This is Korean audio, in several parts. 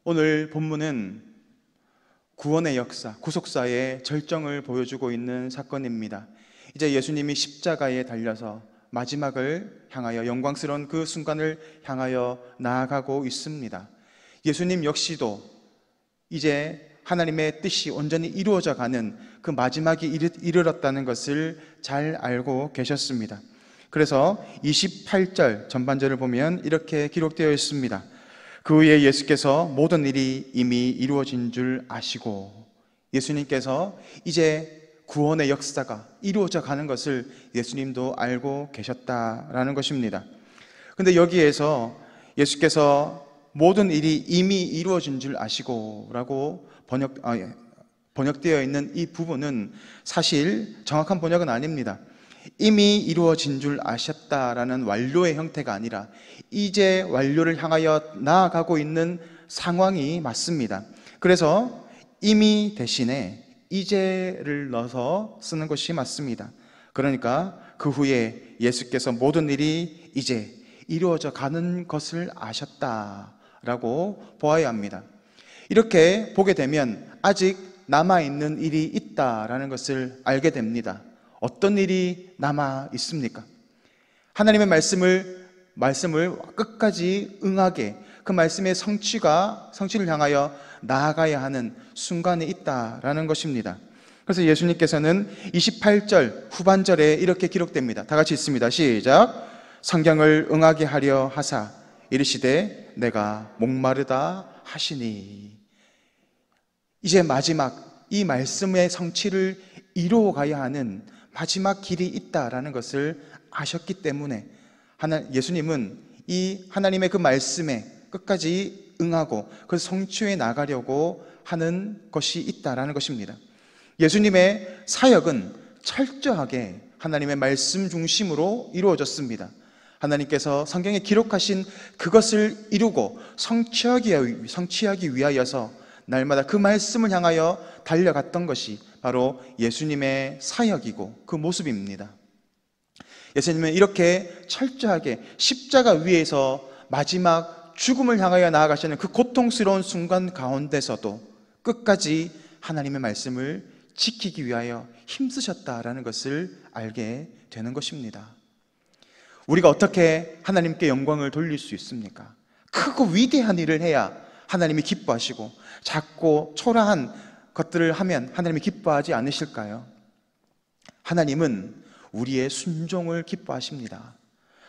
오늘 본문은 구원의 역사, 구속사의 절정을 보여주고 있는 사건입니다. 이제 예수님이 십자가에 달려서 마지막을 향하여, 영광스러운 그 순간을 향하여 나아가고 있습니다. 예수님 역시도 이제 하나님의 뜻이 온전히 이루어져 가는 그 마지막이 이르렀다는 것을 잘 알고 계셨습니다. 그래서 28절 전반절을 보면 이렇게 기록되어 있습니다. 그 후에 예수께서 모든 일이 이미 이루어진 줄 아시고, 예수님께서 이제 구원의 역사가 이루어져 가는 것을 예수님도 알고 계셨다라는 것입니다. 근데 여기에서 예수께서 모든 일이 이미 이루어진 줄 아시고 라고 번역되어 있는 이 부분은 사실 정확한 번역은 아닙니다. 이미 이루어진 줄 아셨다라는 완료의 형태가 아니라 이제 완료를 향하여 나아가고 있는 상황이 맞습니다. 그래서 이미 대신에 이제를 넣어서 쓰는 것이 맞습니다. 그러니까 그 후에 예수께서 모든 일이 이제 이루어져 가는 것을 아셨다라고 보아야 합니다. 이렇게 보게 되면 아직 남아있는 일이 있다라는 것을 알게 됩니다. 어떤 일이 남아 있습니까? 하나님의 말씀을 끝까지 응하게, 그 말씀의 성취를 향하여 나아가야 하는 순간이 있다라는 것입니다. 그래서 예수님께서는 28절 후반절에 이렇게 기록됩니다. 다 같이 읽습니다. 시작. 성경을 응하게 하려 하사 이르시되 내가 목마르다 하시니. 이제 마지막 이 말씀의 성취를 이루어 가야 하는 마지막 길이 있다라는 것을 아셨기 때문에 예수님은 이 하나님의 그 말씀에 끝까지 응하고 그 성취해 나가려고 하는 것이 있다라는 것입니다. 예수님의 사역은 철저하게 하나님의 말씀 중심으로 이루어졌습니다. 하나님께서 성경에 기록하신 그것을 이루고 성취하기 위하여서 날마다 그 말씀을 향하여 달려갔던 것이 바로 예수님의 사역이고 그 모습입니다. 예수님은 이렇게 철저하게 십자가 위에서 마지막 죽음을 향하여 나아가시는 그 고통스러운 순간 가운데서도 끝까지 하나님의 말씀을 지키기 위하여 힘쓰셨다라는 것을 알게 되는 것입니다. 우리가 어떻게 하나님께 영광을 돌릴 수 있습니까? 크고 위대한 일을 해야 하나님이 기뻐하시고 작고 초라한 것들을 하면 하나님이 기뻐하지 않으실까요? 하나님은 우리의 순종을 기뻐하십니다.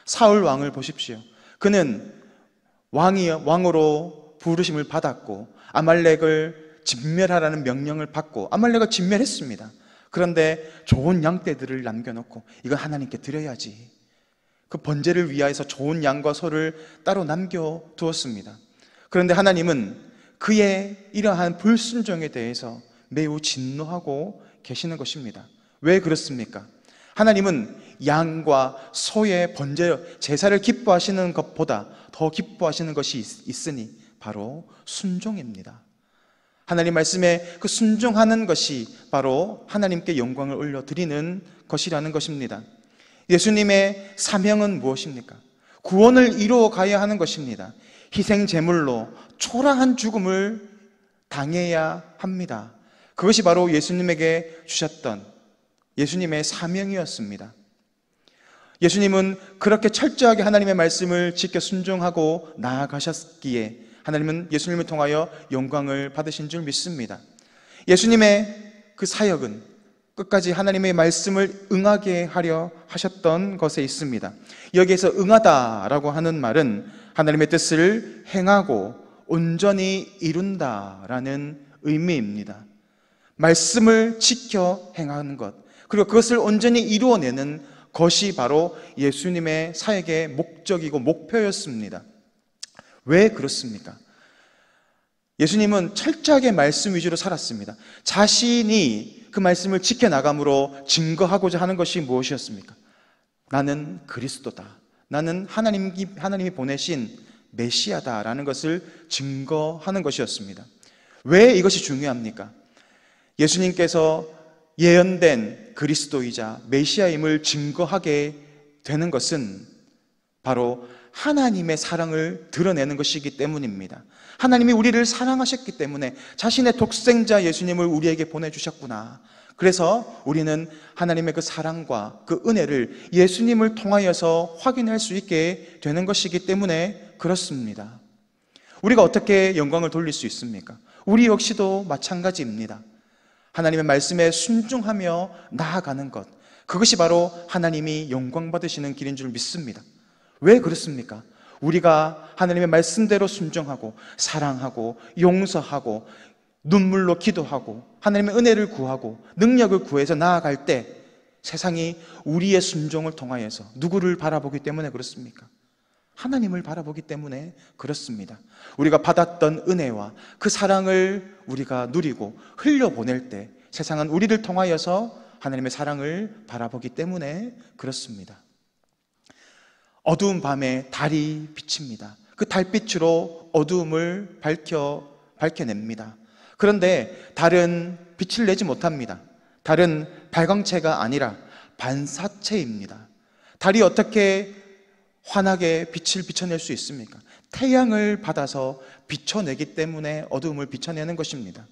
사울 왕을 보십시오. 그는 왕으로 부르심을 받았고 아말렉을 진멸하라는 명령을 받고 아말렉을 진멸했습니다. 그런데 좋은 양떼들을 남겨놓고 이건 하나님께 드려야지, 그 번제를 위하여서 좋은 양과 소를 따로 남겨두었습니다. 그런데 하나님은 그의 이러한 불순종에 대해서 매우 진노하고 계시는 것입니다. 왜 그렇습니까? 하나님은 양과 소의 번제, 제사를 기뻐하시는 것보다 더 기뻐하시는 것이 있으니 바로 순종입니다. 하나님 말씀에 그 순종하는 것이 바로 하나님께 영광을 올려드리는 것이라는 것입니다. 예수님의 사명은 무엇입니까? 구원을 이루어 가야 하는 것입니다. 희생 제물로 초라한 죽음을 당해야 합니다. 그것이 바로 예수님에게 주셨던 예수님의 사명이었습니다. 예수님은 그렇게 철저하게 하나님의 말씀을 지켜 순종하고 나아가셨기에 하나님은 예수님을 통하여 영광을 받으신 줄 믿습니다. 예수님의 그 사역은 끝까지 하나님의 말씀을 응하게 하려 하셨던 것에 있습니다. 여기에서 응하다라고 하는 말은 하나님의 뜻을 행하고 온전히 이룬다라는 의미입니다. 말씀을 지켜 행하는 것, 그리고 그것을 온전히 이루어내는 것이 바로 예수님의 사역의 목적이고 목표였습니다. 왜 그렇습니까? 예수님은 철저하게 말씀 위주로 살았습니다. 자신이 그 말씀을 지켜나감으로 증거하고자 하는 것이 무엇이었습니까? 나는 그리스도다, 나는 하나님이 보내신 메시아다라는 것을 증거하는 것이었습니다. 왜 이것이 중요합니까? 예수님께서 예언된 그리스도이자 메시아임을 증거하게 되는 것은 바로 하나님의 사랑을 드러내는 것이기 때문입니다. 하나님이 우리를 사랑하셨기 때문에 자신의 독생자 예수님을 우리에게 보내주셨구나. 그래서 우리는 하나님의 그 사랑과 그 은혜를 예수님을 통하여서 확인할 수 있게 되는 것이기 때문에 그렇습니다. 우리가 어떻게 영광을 돌릴 수 있습니까? 우리 역시도 마찬가지입니다. 하나님의 말씀에 순종하며 나아가는 것, 그것이 바로 하나님이 영광 받으시는 길인 줄 믿습니다. 왜 그렇습니까? 우리가 하나님의 말씀대로 순종하고 사랑하고 용서하고 눈물로 기도하고 하나님의 은혜를 구하고 능력을 구해서 나아갈 때 세상이 우리의 순종을 통하여서 누구를 바라보기 때문에 그렇습니까? 하나님을 바라보기 때문에 그렇습니다. 우리가 받았던 은혜와 그 사랑을 우리가 누리고 흘려보낼 때 세상은 우리를 통하여서 하나님의 사랑을 바라보기 때문에 그렇습니다. 어두운 밤에 달이 비칩니다. 그 달빛으로 어두움을 밝혀냅니다. 그런데 달은 빛을 내지 못합니다. 달은 발광체가 아니라 반사체입니다. 달이 어떻게 환하게 빛을 비춰낼 수 있습니까? 태양을 받아서 비춰내기 때문에 어두움을 비춰내는 것입니다.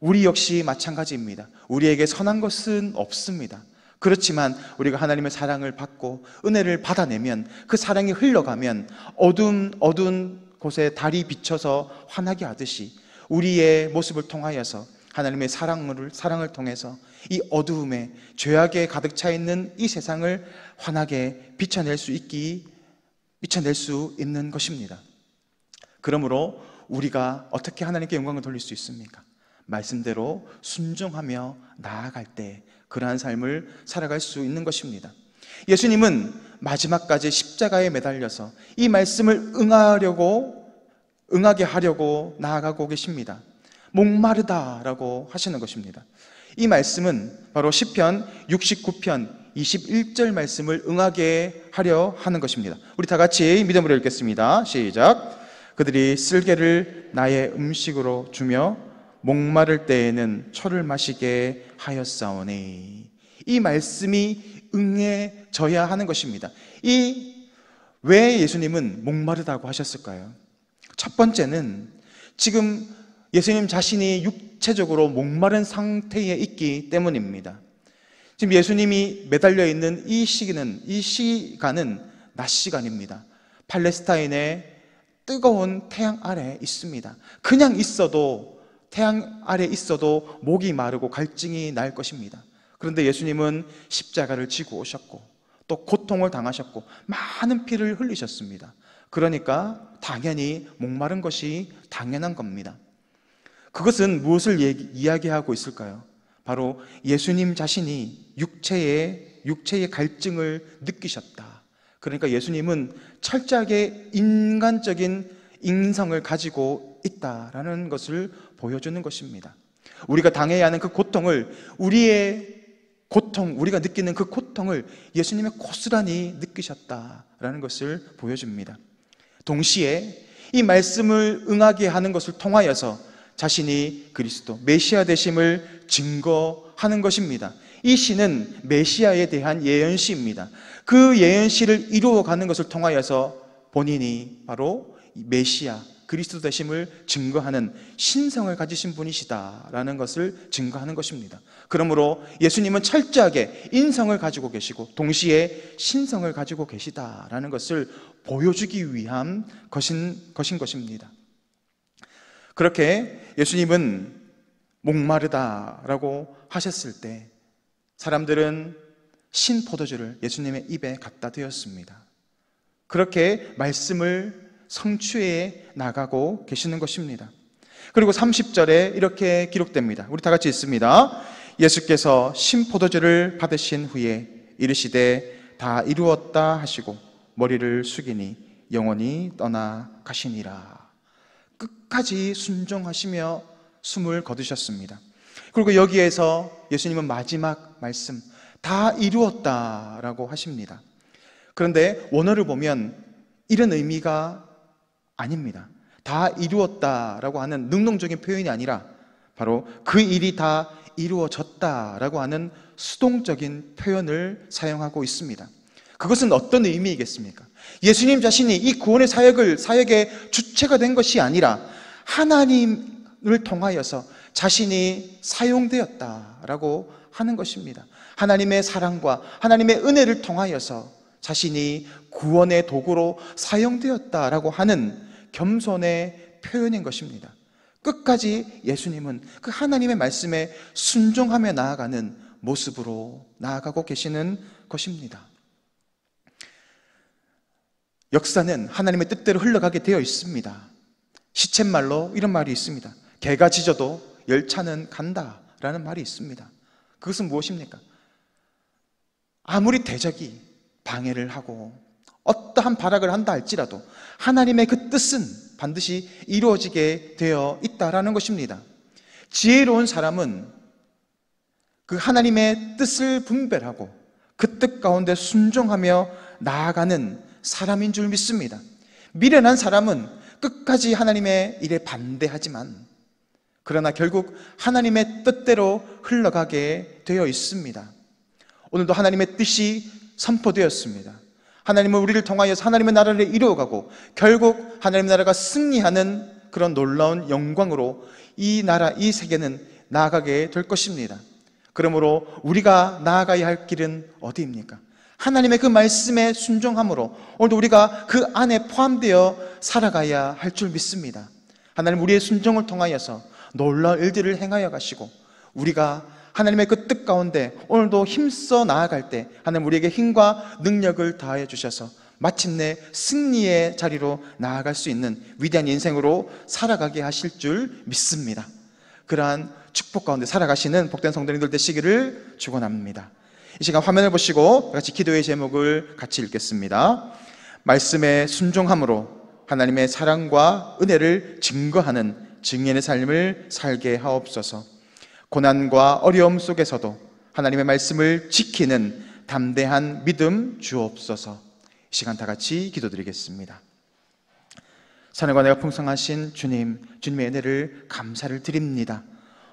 우리 역시 마찬가지입니다. 우리에게 선한 것은 없습니다. 그렇지만 우리가 하나님의 사랑을 받고 은혜를 받아내면 그 사랑이 흘러가면 어두운 곳에 달이 비쳐서 환하게 하듯이 우리의 모습을 통하여서 하나님의 사랑을 통해서 이 어두움에 죄악에 가득 차 있는 이 세상을 환하게 비춰낼 수 있는 것입니다. 그러므로 우리가 어떻게 하나님께 영광을 돌릴 수 있습니까? 말씀대로 순종하며 나아갈 때 그러한 삶을 살아갈 수 있는 것입니다. 예수님은 마지막까지 십자가에 매달려서 이 말씀을 응하게 하려고 나아가고 계십니다. 목마르다라고 하시는 것입니다. 이 말씀은 바로 시편 69편 21절 말씀을 응하게 하려 하는 것입니다. 우리 다 같이 믿음으로 읽겠습니다. 시작. 그들이 쓸개를 나의 음식으로 주며 목마를 때에는 초를 마시게 하였사오니. 이 말씀이 응해져야 하는 것입니다. 왜 예수님은 목마르다고 하셨을까요? 첫 번째는 지금 예수님 자신이 육체적으로 목마른 상태에 있기 때문입니다. 지금 예수님이 매달려 있는 이 시간은 낮 시간입니다. 팔레스타인의 뜨거운 태양 아래 있습니다. 그냥 있어도 태양 아래 있어도 목이 마르고 갈증이 날 것입니다. 그런데 예수님은 십자가를 지고 오셨고 또 고통을 당하셨고 많은 피를 흘리셨습니다. 그러니까 당연히 목마른 것이 당연한 겁니다. 그것은 무엇을 이야기하고 있을까요? 바로 예수님 자신이 육체의 갈증을 느끼셨다. 그러니까 예수님은 철저하게 인간적인 인성을 가지고 있다라는 것을 보여주는 것입니다. 우리가 당해야 하는 그 고통을, 우리가 느끼는 그 고통을 예수님이 고스란히 느끼셨다라는 것을 보여줍니다. 동시에 이 말씀을 응하게 하는 것을 통하여서 자신이 그리스도, 메시아 되심을 증거하는 것입니다. 이 시는 메시아에 대한 예언시입니다. 그 예언시를 이루어가는 것을 통하여서 본인이 바로 메시아, 그리스도 되심을 증거하는 신성을 가지신 분이시다라는 것을 증거하는 것입니다. 그러므로 예수님은 철저하게 인성을 가지고 계시고 동시에 신성을 가지고 계시다라는 것을 보여주기 위한 것인 것입니다. 그렇게 예수님은 목마르다라고 하셨을 때 사람들은 신포도주를 예수님의 입에 갖다 대었습니다. 그렇게 말씀을 성취해 나가고 계시는 것입니다. 그리고 30절에 이렇게 기록됩니다. 우리 다 같이 읽습니다. 예수께서 신포도주를 받으신 후에 이르시되 다 이루었다 하시고 머리를 숙이니 영원히 떠나 가시니라. 끝까지 순종하시며 숨을 거두셨습니다. 그리고 여기에서 예수님은 마지막 말씀 다 이루었다라고 하십니다. 그런데 원어를 보면 이런 의미가 아닙니다. 다 이루었다라고 하는 능동적인 표현이 아니라 바로 그 일이 다 이루어졌다라고 하는 수동적인 표현을 사용하고 있습니다. 그것은 어떤 의미이겠습니까? 예수님 자신이 이 구원의 사역의 주체가 된 것이 아니라 하나님을 통하여서 자신이 사용되었다라고 하는 것입니다. 하나님의 사랑과 하나님의 은혜를 통하여서 자신이 구원의 도구로 사용되었다라고 하는 겸손의 표현인 것입니다. 끝까지 예수님은 그 하나님의 말씀에 순종하며 나아가는 모습으로 나아가고 계시는 것입니다. 역사는 하나님의 뜻대로 흘러가게 되어 있습니다. 시쳇말로 이런 말이 있습니다. 개가 짖어도 열차는 간다라는 말이 있습니다. 그것은 무엇입니까? 아무리 대적이 방해를 하고 어떠한 발악을 한다 할지라도 하나님의 그 뜻은 반드시 이루어지게 되어 있다라는 것입니다. 지혜로운 사람은 그 하나님의 뜻을 분별하고 그 뜻 가운데 순종하며 나아가는 사람인 줄 믿습니다. 미련한 사람은 끝까지 하나님의 일에 반대하지만 그러나 결국 하나님의 뜻대로 흘러가게 되어 있습니다. 오늘도 하나님의 뜻이 선포되었습니다. 하나님은 우리를 통하여서 하나님의 나라를 이루어가고 결국 하나님의 나라가 승리하는 그런 놀라운 영광으로 이 나라, 이 세계는 나아가게 될 것입니다. 그러므로 우리가 나아가야 할 길은 어디입니까? 하나님의 그 말씀에 순종함으로 오늘도 우리가 그 안에 포함되어 살아가야 할 줄 믿습니다. 하나님 우리의 순종을 통하여서 놀라운 일들을 행하여 가시고 우리가 하나님의 그 뜻 가운데 오늘도 힘써 나아갈 때 하나님 우리에게 힘과 능력을 더하여 주셔서 마침내 승리의 자리로 나아갈 수 있는 위대한 인생으로 살아가게 하실 줄 믿습니다. 그러한 축복 가운데 살아가시는 복된 성도님들 되시기를 축원합니다. 이 시간 화면을 보시고 같이 기도의 제목을 같이 읽겠습니다. 말씀에 순종함으로 하나님의 사랑과 은혜를 증거하는 증인의 삶을 살게 하옵소서. 고난과 어려움 속에서도 하나님의 말씀을 지키는 담대한 믿음 주옵소서. 이 시간 다 같이 기도드리겠습니다. 사랑과 내가 풍성하신 주님, 주님의 은혜를 감사를 드립니다.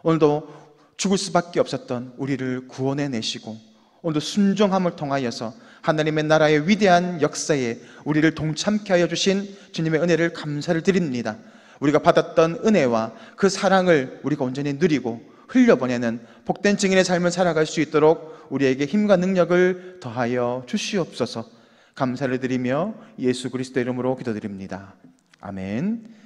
오늘도 죽을 수밖에 없었던 우리를 구원해 내시고 오늘도 순종함을 통하여서 하나님의 나라의 위대한 역사에 우리를 동참케 하여 주신 주님의 은혜를 감사를 드립니다. 우리가 받았던 은혜와 그 사랑을 우리가 온전히 누리고 흘려보내는 복된 증인의 삶을 살아갈 수 있도록 우리에게 힘과 능력을 더하여 주시옵소서. 감사를 드리며 예수 그리스도 이름으로 기도드립니다. 아멘.